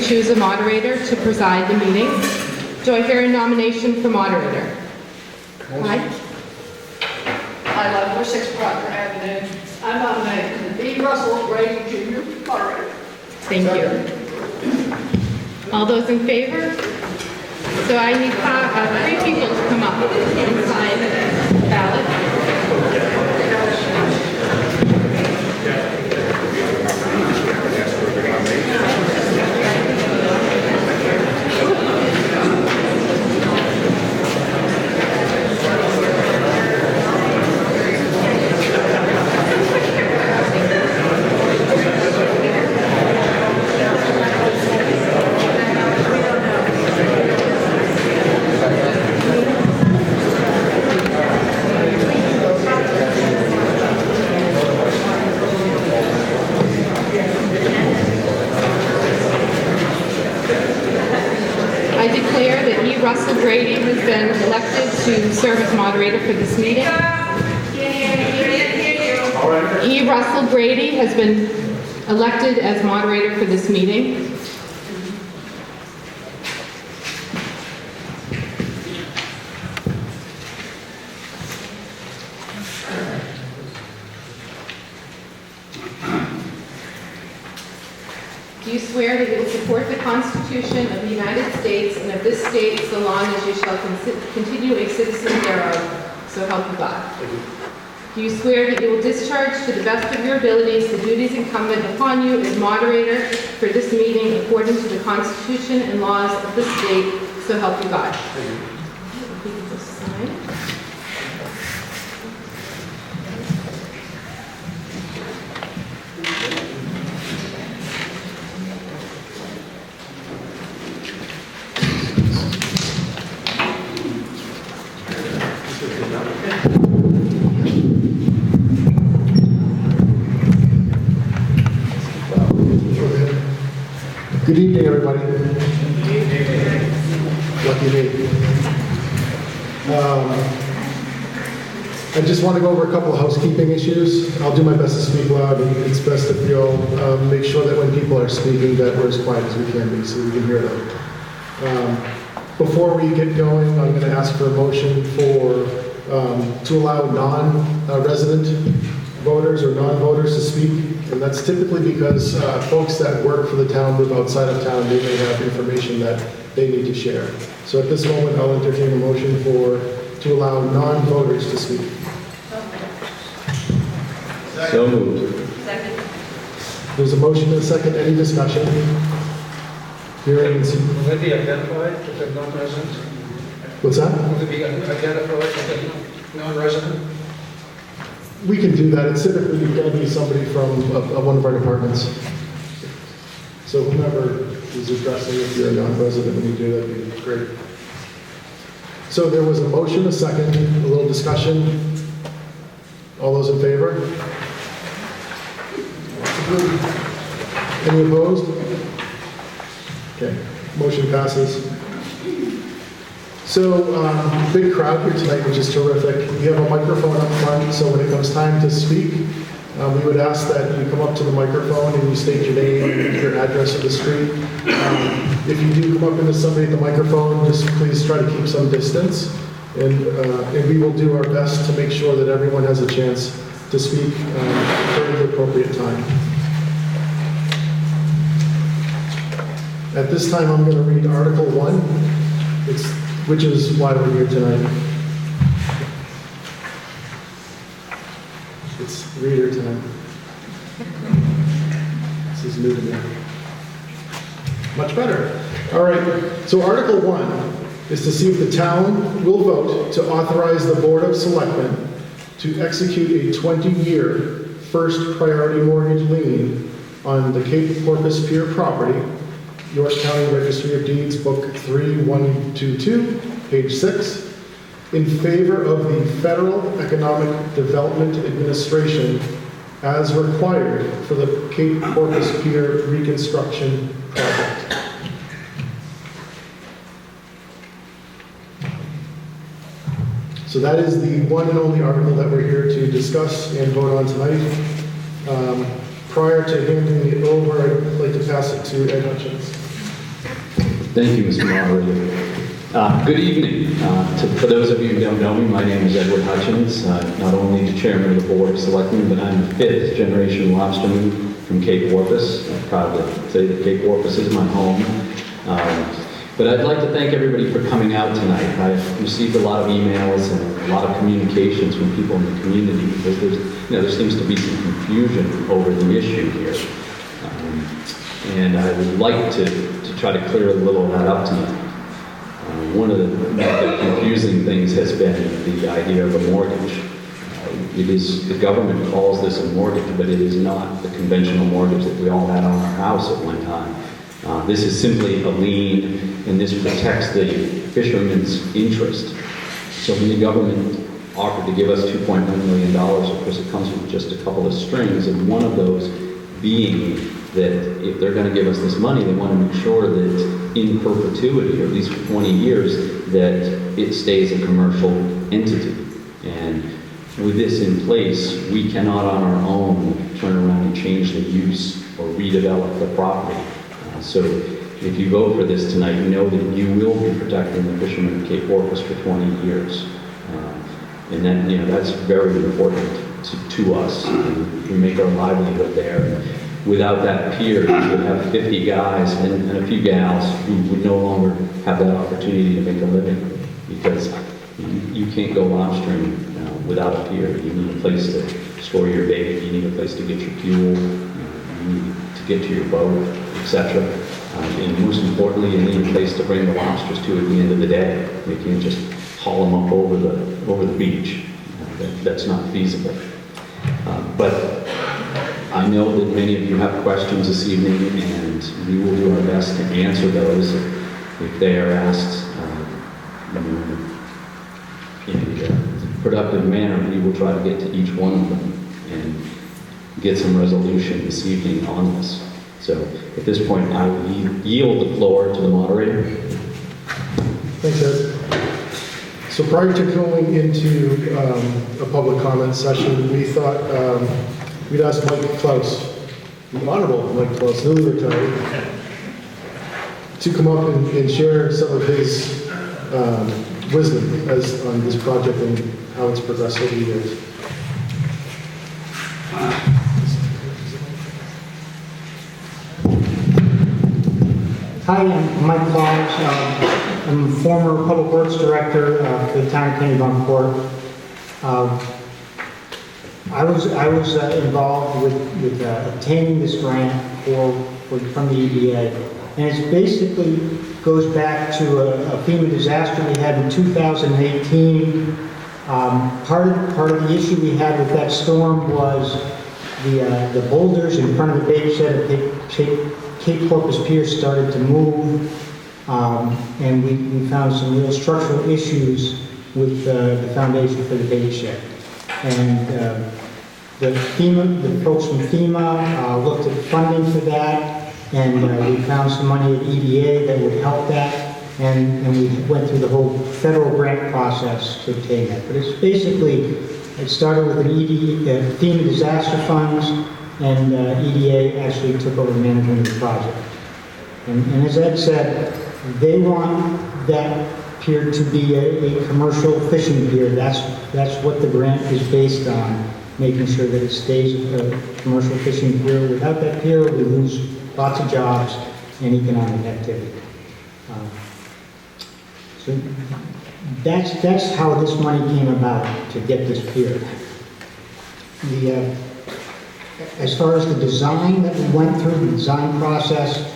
choose a moderator to preside the meeting. Do I hear a nomination for moderator? Hi. I love 46 Proctor Avenue. I nominate B. Russell Brady Jr. moderator. Thank you. All those in favor? So I need 3 people to come up and sign the ballot. Russell Brady has been elected to serve as moderator for this meeting. E. Russell Brady has been elected as moderator for this meeting. Do you swear that you will support the Constitution of the United States and of this state so long as you shall continue a citizen thereof, so help you God? Do you swear that you will discharge to the best of your abilities the duties incumbent upon you as moderator for this meeting according to the Constitution and laws of the state, so help you God? If you could just sign. Good evening, everybody. Lucky me. I just want to go over a couple of housekeeping issues. I'll do my best to speak loud, and it's best if you'll make sure that when people are speaking that we're as quiet as we can be so we can hear them. Before we get going, I'm going to ask for a motion to allow non-resident voters or non-voters to speak. And that's typically because folks that work for the town live outside of town. They may have information that they need to share. So at this moment, I'll entertain a motion to allow non-voters to speak. So moved. Second. There's a motion and a second. Any discussion? Hearing. Will they be identified if they're non-resident? What's that? Will they be identified if they're non-resident? We can do that. It's typically going to be somebody from one of our departments. So whomever is addressing, if you're a non-resident, when you do that, would be great. So there was a motion, a second, a little discussion. All those in favor? Any opposed? Okay, motion passes. So, big crowd here tonight, which is terrific. We have a microphone up front, so when it comes time to speak, we would ask that you come up to the microphone and you state your name and your address of the street. If you do come up into somebody at the microphone, just please try to keep some distance, and we will do our best to make sure that everyone has a chance to speak during the appropriate time. At this time, I'm going to read Article 1, which is why we're here tonight. It's reader time. This is new to me. Much better. All right, so Article 1 is to see if the town will vote to authorize the Board of Selectmen to execute a 20-year first priority mortgage lien on the Cape Porpoise Pier property, York County Registry of Deeds, Book 3122, page 6, in favor of the Federal Economic Development Administration as required for the Cape Porpoise Pier reconstruction project. So that is the one and only article that we're here to discuss and vote on tonight. Prior to handing it over, I'd like to pass it to Ed Hutchins. Thank you, Mr. Moderator. Good evening. For those of you who don't know me, my name is Edward Hutchins. Not only the chairman of the Board of Selectmen, but I'm the fifth generation lobsterman from Cape Porpoise. I'm proud to say that Cape Porpoise is my home. But I'd like to thank everybody for coming out tonight. I've received a lot of emails and a lot of communications from people in the community because there seems to be some confusion over the issue here. And I would like to try to clear a little of that up tonight. One of the confusing things has been the idea of a mortgage. The government calls this a mortgage, but it is not the conventional mortgage that we all had on our house at one time. This is simply a lien, and this protects the fisherman's interest. So when the government offered to give us $2.1 million, of course it comes with just a couple of strings, and one of those being that if they're going to give us this money, they want to make sure that in perpetuity, or at least for 20 years, that it stays a commercial entity. And with this in place, we cannot on our own turn around and change the use or redevelop the property. So if you vote for this tonight, you know that you will be protecting the fishermen of Cape Porpoise for 20 years. And then, that's very important to us. We make our livelihood there. Without that pier, you would have 50 guys and a few gals who would no longer have that opportunity to make a living because you can't go lobstering without a pier. You need a place to store your bait, you need a place to get your fuel, you need to get to your boat, etc. And most importantly, you need a place to bring the lobsters to at the end of the day. You can't just haul them up over the beach. That's not feasible. But I know that many of you have questions this evening, and we will do our best to answer those if they are asked in a productive manner. We will try to get to each one of them and get some resolution this evening on this. So at this point, I will yield the floor to the moderator. Thanks, Ed. So prior to going into a public comment session, we thought we'd ask Mike Klaus, the Honorable Mike Klaus, newly retired, to come up and share some of his wisdom on this project and how it's progressed over the years. Hi, I'm Mike Klaus. I'm a former Public Works Director for the town of Kennebunkport. I was involved with obtaining this grant from the EDA, and it basically goes back to a FEMA disaster we had in 2018. Part of the issue we had with that storm was the boulders in front of the bait shed at Cape Porpoise Pier started to move, and we found some real structural issues with the foundation for the bait shed. And the folks from FEMA looked at funding for that, and we found some money at EDA that would help that, and we went through the whole federal grant process to obtain that. But it's basically, it started with an FEMA disaster funds, and EDA actually took over management of the project. And as Ed said, they want that pier to be a commercial fishing pier. That's what the grant is based on, making sure that it stays a commercial fishing pier. Without that pier, we lose lots of jobs and economic activity. So that's how this money came about, to get this pier. As far as the design that we went through, the design process,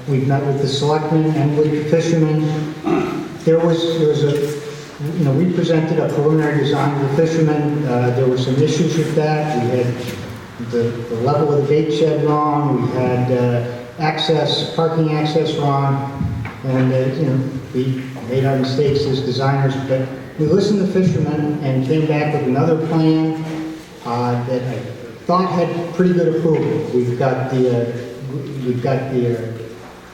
we've met with the selectmen and with the fishermen. There was we presented a preliminary design to the fishermen. There were some issues with that. We had the level of the bait shed wrong. We had parking access wrong, and we made our mistakes as designers. But we listened to fishermen and came back with another plan that I thought had pretty good approval. We've got the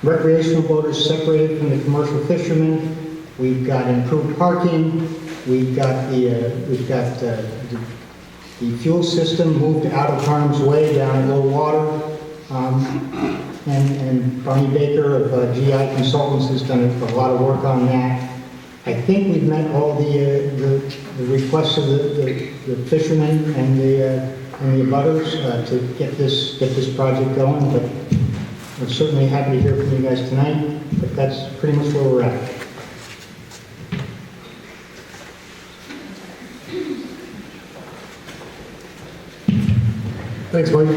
recreational boaters separated from the commercial fishermen. We've got improved parking. We've got the fuel system moved out of harm's way down in low water. and Barney Baker of GI Consultants has done a lot of work on that. I think we've met all the requests of the fishermen and the abutters to get this project going, but I'm certainly happy to hear from you guys tonight, but that's pretty much where we're at. Thanks, Mike.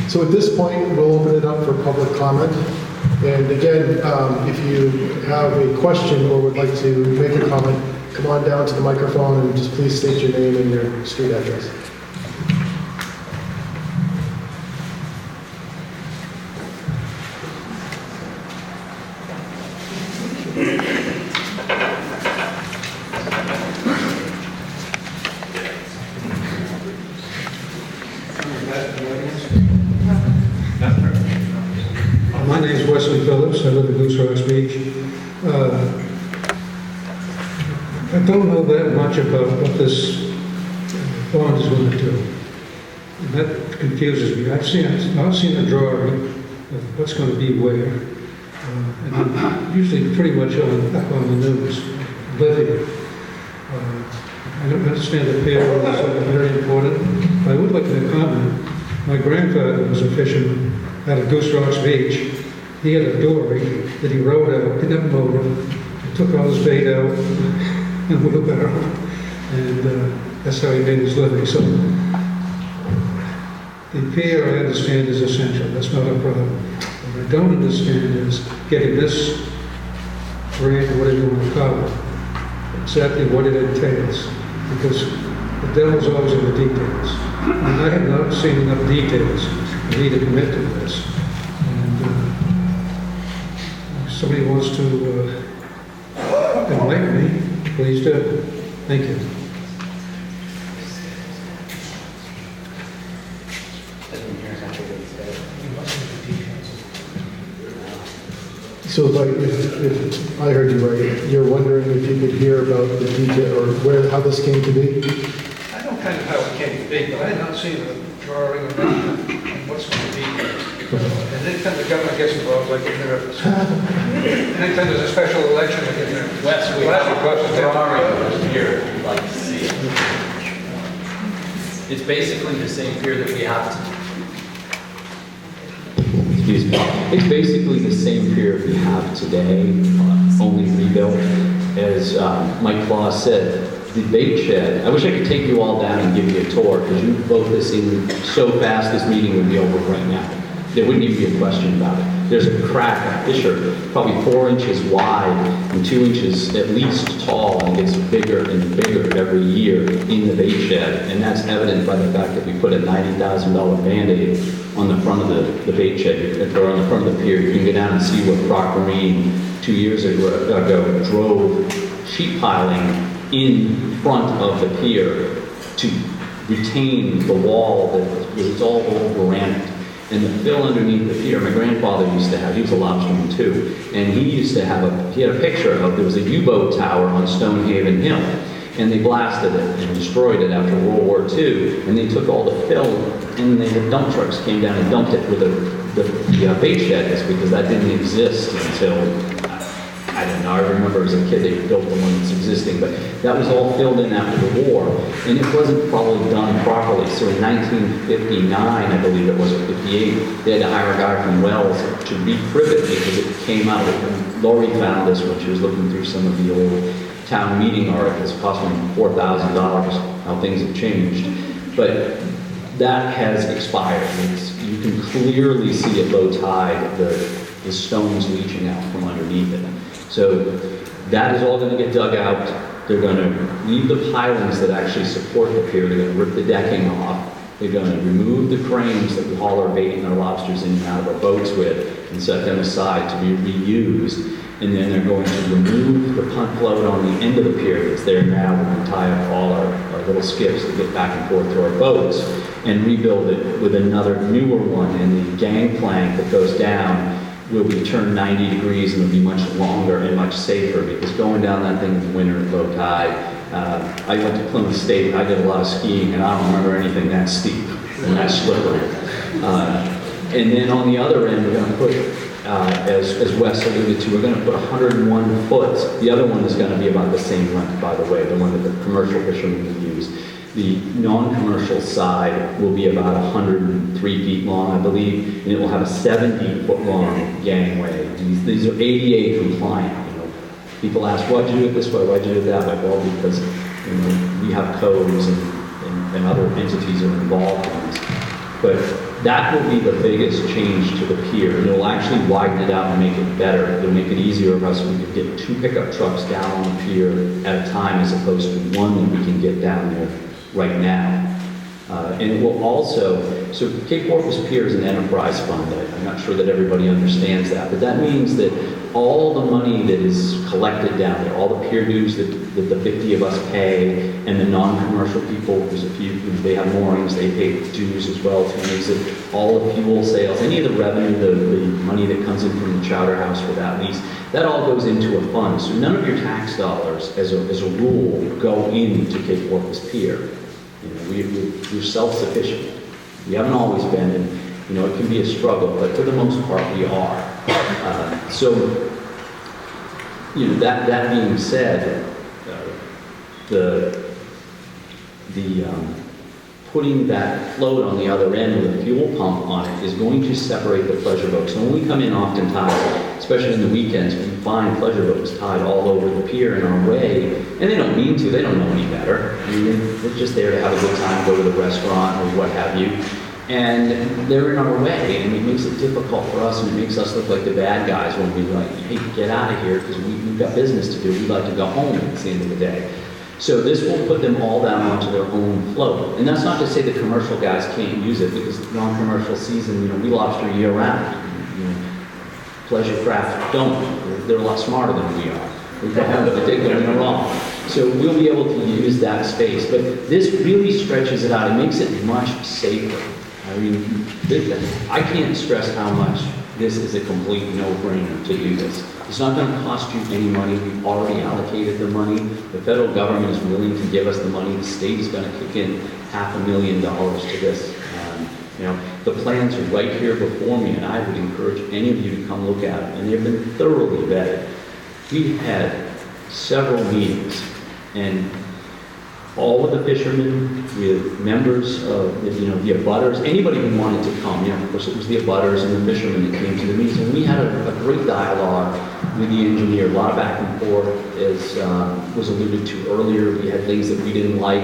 So at this point, we'll open it up for public comment. And again, if you have a question or would like to make a comment, come on down to the microphone and just please state your name and your street address. My name is Wesley Phillips. I live in Goose Rocks Beach. I don't know that much about what this bond is going to do. And that confuses me. I've seen a drawing of what's going to be where. And I'm usually pretty much up on the news, living. I don't understand the pier is very important. I would like to comment. My grandfather was a fisherman out of Goose Rocks Beach. He had a dory that he rowed out, didn't have a motor, and took all his bait out and wheelbarrow. And that's how he made his living. So the pier, I understand, is essential. That's not a problem. What I don't understand is getting this grant, whatever you want to call it, exactly what it entails. Because the devil's always in the details. And I have not seen enough details for me to commit to this. And if somebody wants to enlighten me, please do. Thank you. So if I heard you right, you're wondering if you could hear about the detail or how this came to be? I know kind of how it came to be, but I had not seen a drawing of what's going to be there. And anytime the government gets involved, I get nervous. Anytime there's a special election, I get nervous. Wes, we have a drawing here if you'd like to see it. It's basically the same pier that we have today. Excuse me. It's basically the same pier we have today, only rebuilt. As Mike Claus said, the bait shed, I wish I could take you all down and give you a tour, because you vote this in so fast this meeting would be over right now. There wouldn't even be a question about it. There's a crack, a fissure, probably 4 inches wide and 2 inches at least tall, and it gets bigger and bigger every year in the bait shed. And that's evident by the fact that we put a $90,000 Band-Aid on the front of the bait shed, or on the front of the pier. You can go down and see what Brock Marine 2 years ago drove sheet piling in front of the pier to retain the wall that was all over granite. And the fill underneath the pier, my grandfather used to have, he was a lobsterman too, and he used to have he had a picture of, there was a U-boat tower on Stonehaven Hill, and they blasted it and destroyed it after World War II, and they took all the fill, and they had dump trucks came down and dumped it with the bait sheds, because that didn't exist until, I don't know, I remember as a kid they built the one that's existing, but that was all filled in after the war, and it wasn't probably done properly. So in 1959, I believe it was, or 58, they had to hire a guy from Wells to re-privet, because it came out, and Lori found this when she was looking through some of the old town meeting articles, it cost me $4,000, how things have changed. But that has expired. You can clearly see at low tide the stones leaching out from underneath it. So that is all going to get dug out. They're going to leave the pilings that actually support the pier. They're going to rip the decking off. They're going to remove the cranes that we haul our bait and our lobsters in and out of our boats with and set them aside to be reused. And then they're going to remove the punt float on the end of the pier that's there now. We're going to tie up all our little skiffs to get back and forth to our boats and rebuild it with another newer one. And the gangplank that goes down will be turned 90 degrees and will be much longer and much safer, because going down that thing in the winter at low tide, I went to Plymouth State and I did a lot of skiing, and I don't remember anything that steep and that slippery. And then on the other end, we're going to put, as Wes alluded to, we're going to put 101 foot. The other one is going to be about the same length, by the way, the one that the commercial fishermen would use. The non-commercial side will be about 103 feet long, I believe, and it will have a 70-foot long gangway. These are ADA compliant. You know, people ask, why'd you do it this way? Why'd you do it that way? Well, because we have codes and other entities are involved in this. But that will be the biggest change to the pier. And it will actually widen it out and make it better. It'll make it easier for us. We could get 2 pickup trucks down on the pier at a time as opposed to 1 that we can get down there right now. And it will also, so Cape Porpoise Pier is an enterprise fund. I'm not sure that everybody understands that, but that means that all the money that is collected down there, all the pier dues that the 50 of us pay, and the non-commercial people, there's a few, they have moorings, they pay dues as well to use it, all the fuel sales, any of the revenue, the money that comes in from the chowder house for that lease, that all goes into a fund. So none of your tax dollars, as a rule, go into Cape Porpoise Pier. We're self-sufficient. We haven't always been, and it can be a struggle, but for the most part, we are. That being said, putting that float on the other end with a fuel pump on it is going to separate the pleasure boats. So when we come in oftentimes, especially in the weekends, we find pleasure boats tied all over the pier in our way, and they don't mean to, they don't know any better. I mean, they're just there to have a good time, go to the restaurant or what have you. And they're in our way, and it makes it difficult for us, and it makes us look like the bad guys when we're like, hey, get out of here, because we've got business to do. We'd like to go home at the end of the day. So this will put them all down onto their own float. And that's not to say the commercial guys can't use it, because non-commercial season, we lobster year-round. Pleasure craft don't. They're a lot smarter than we are. We don't take them wrong. So we'll be able to use that space. But this really stretches it out. It makes it much safer. I mean, I can't stress how much this is a complete no-brainer to do this. It's not going to cost you any money. We've already allocated the money. The federal government is willing to give us the money. The state is going to kick in $500,000 to this. The plans are right here before me, and I would encourage any of you to come look at them. And they've been thoroughly vetted. We've had several meetings, and all of the fishermen, with members of the abutters, anybody who wanted to come. Of course, it was the abutters and the fishermen that came to the meetings. And we had a great dialogue with the engineer, a lot of back and forth, as was alluded to earlier. We had things that we didn't like,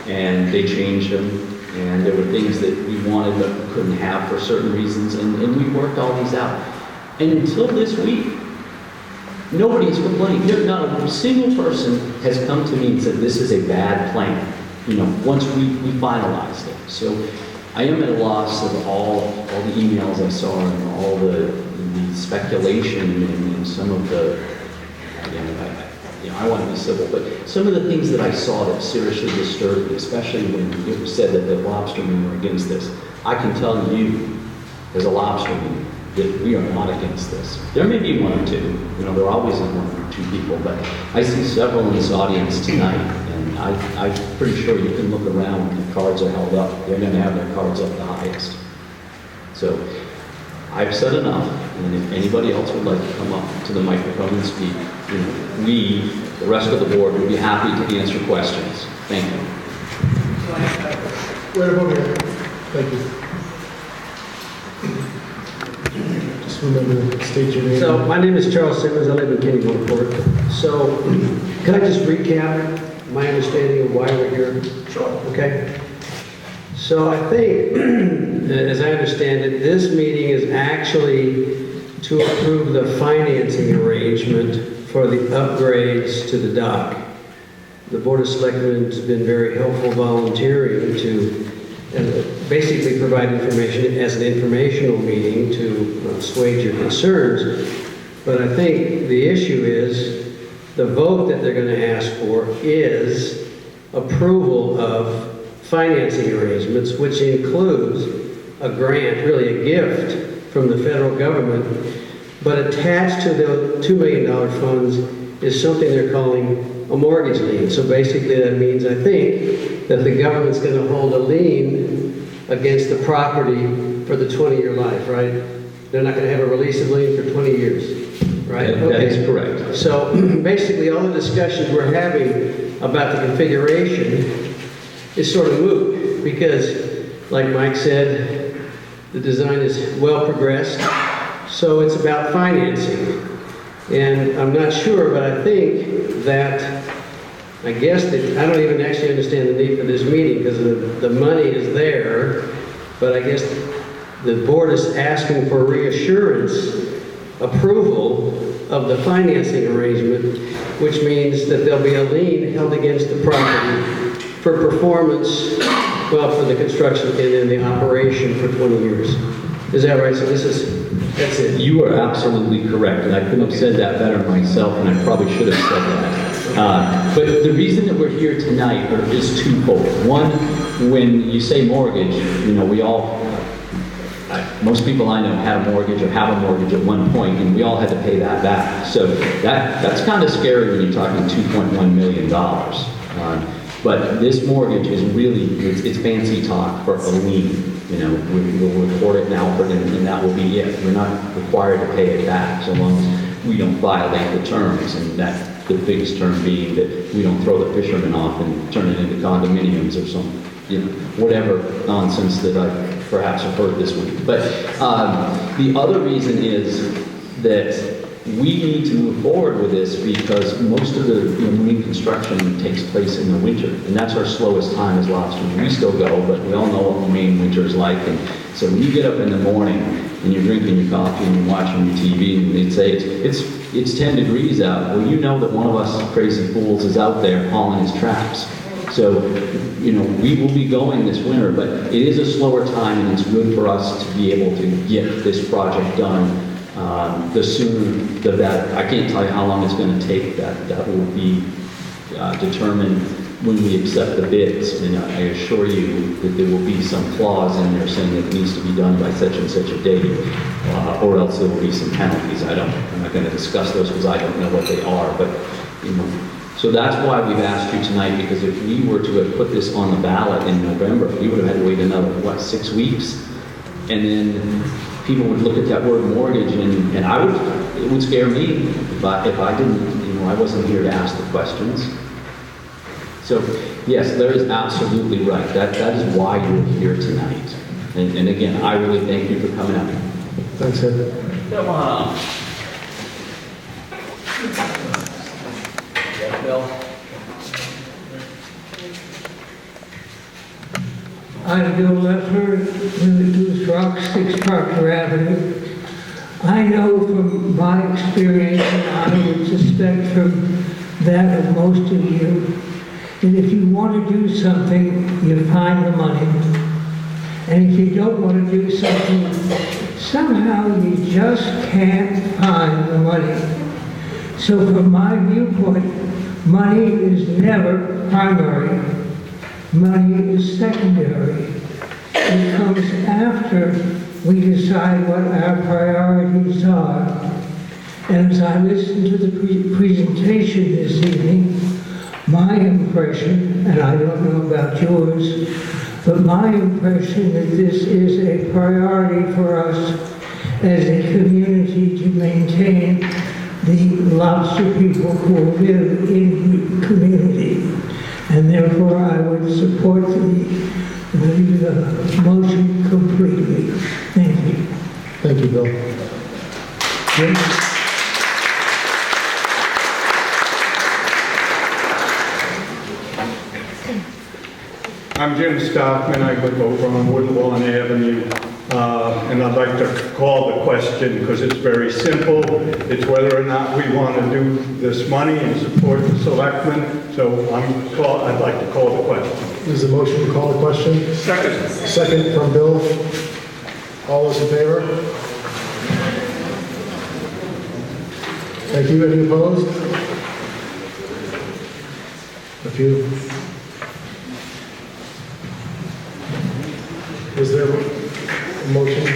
and they changed them. And there were things that we wanted but we couldn't have for certain reasons, and we worked all these out. And until this week, nobody has complained. Not a single person has come to me and said, this is a bad plan, once we finalized it. So I am at a loss of all the emails I saw and all the speculation and some of the, I want to be civil, but some of the things that I saw that seriously disturbed me, especially when it was said that the lobstermen were against this. I can tell you, as a lobsterman, that we are not against this. There may be 1 or 2, there always is 1 or 2 people, but I see several in this audience tonight, and I'm pretty sure you can look around when the cards are held up. They're going to have their cards up the highest. So I've said enough, and if anybody else would like to come up to the microphone and speak, we, the rest of the board, would be happy to answer questions. Thank you. Right over here. Thank you. Just remember to state your name. So, my name is Charles Simmons. I live in Kennebunkport. So, can I just recap my understanding of why we're here? Sure. Okay. So, I think, as I understand it, this meeting is actually to approve the financing arrangement for the upgrades to the dock. The Board of Selectmen has been very helpful volunteering to basically provide information as an informational meeting to assuage your concerns. But I think the issue is the vote that they're going to ask for is approval of financing arrangements, which includes a grant, really a gift from the federal government. But attached to the $2 million funds is something they're calling a mortgage lien. So basically that means, I think, that the government's going to hold a lien against the property for the 20-year life, right? They're not going to have a release of lien for 20 years, right? That is correct. So basically, all the discussions we're having about the configuration is sort of moot, because, like Mike said, the design is well progressed, so it's about financing. And I'm not sure, but I think that, I guess that, I don't even actually understand the need for this meeting, because the money is there, but I guess the board is asking for reassurance, approval of the financing arrangement, which means that there'll be a lien held against the property for performance, well, for the construction and then the operation for 20 years. Is that right? So that's it. You are absolutely correct, and I couldn't have said that better myself, and I probably should have said that. But the reason that we're here tonight is twofold. One, when you say mortgage, we all, most people I know had a mortgage or have a mortgage at one point, and we all had to pay that back. So that's kind of scary when you're talking $2.1 million. But this mortgage is really, it's fancy talk for a lien. We'll record it now, and that will be it. We're not required to pay it back so long as we don't violate the terms, and that's the biggest term being that we don't throw the fishermen off and turn it into condominiums or some, whatever nonsense that I perhaps have heard this week. But the other reason is that we need to move forward with this because most of the marine construction takes place in the winter, and that's our slowest time as lobsters. We still go, but we all know what Maine winter is like. And so when you get up in the morning and you're drinking your coffee and you're watching your TV, and they'd say it's 10 degrees out, well, you know that one of us crazy fools is out there hauling his traps. So, we will be going this winter, but it is a slower time, and it's good for us to be able to get this project done. The sooner the better. I can't tell you how long it's going to take. That will be determined when we accept the bids. And I assure you that there will be some clause in there saying that it needs to be done by such and such a date, or else there will be some penalties. I'm not going to discuss those because I don't know what they are. But so that's why we've asked you tonight, because if we were to have put this on the ballot in November, we would have had to wait another 6 weeks, and then people would look at that word mortgage, and it would scare me if I didn't, I wasn't here to ask the questions. So yes, Larry's absolutely right. That is why you're here tonight. And again, I really thank you for coming out. Thanks, Ed. Come on. Yeah, Bill. I'm Bill Leffler, live at 2 Rock, 6 Proctor Avenue. I know from my experience, and I would suspect from that of most of you, that if you want to do something, you find the money. And if you don't want to do something, somehow you just can't find the money. So from my viewpoint, money is never primary. Money is secondary. It comes after we decide what our priorities are. And as I listened to the presentation this evening, my impression, and I don't know about yours, but my impression that this is a priority for us as a community to maintain the lobster people who live in the community. And therefore, I would support the motion completely. Thank you. Thank you, Bill. Jim? I'm Jim Stockman. I live over on Woodlawn Avenue. And I'd like to call the question because it's very simple. It's whether or not we want to do this money and support the selectmen. So I'd like to call the question. Is the motion to call the question? Second. Second from Bill. All those in favor? Thank you. Any opposed? A few. Is there a motion?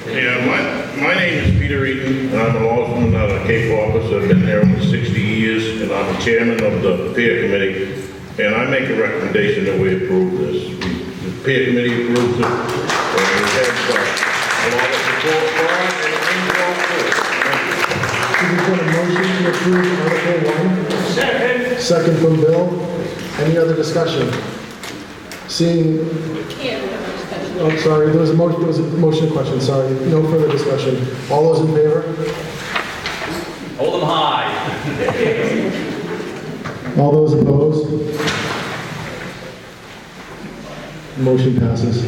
Yeah, My name is Peter Eaton, and I'm a lawman out of Cape Office. I've been there over 60 years, and I'm the chairman of the peer committee. And I make a recommendation that we approve this. The peer committee approves it, and we have a lot of support for it, and it means all for it. We've got a motion to approve Article 1. Second from Bill. Any other discussion? Seeing, oh, sorry, there was a motion question, sorry. No further discussion. All those in favor? Hold them high. All those opposed? Motion passes.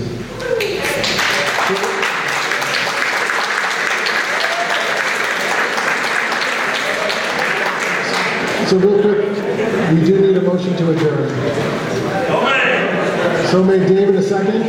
So real quick, we do need a motion to adjourn. So made. David, a second?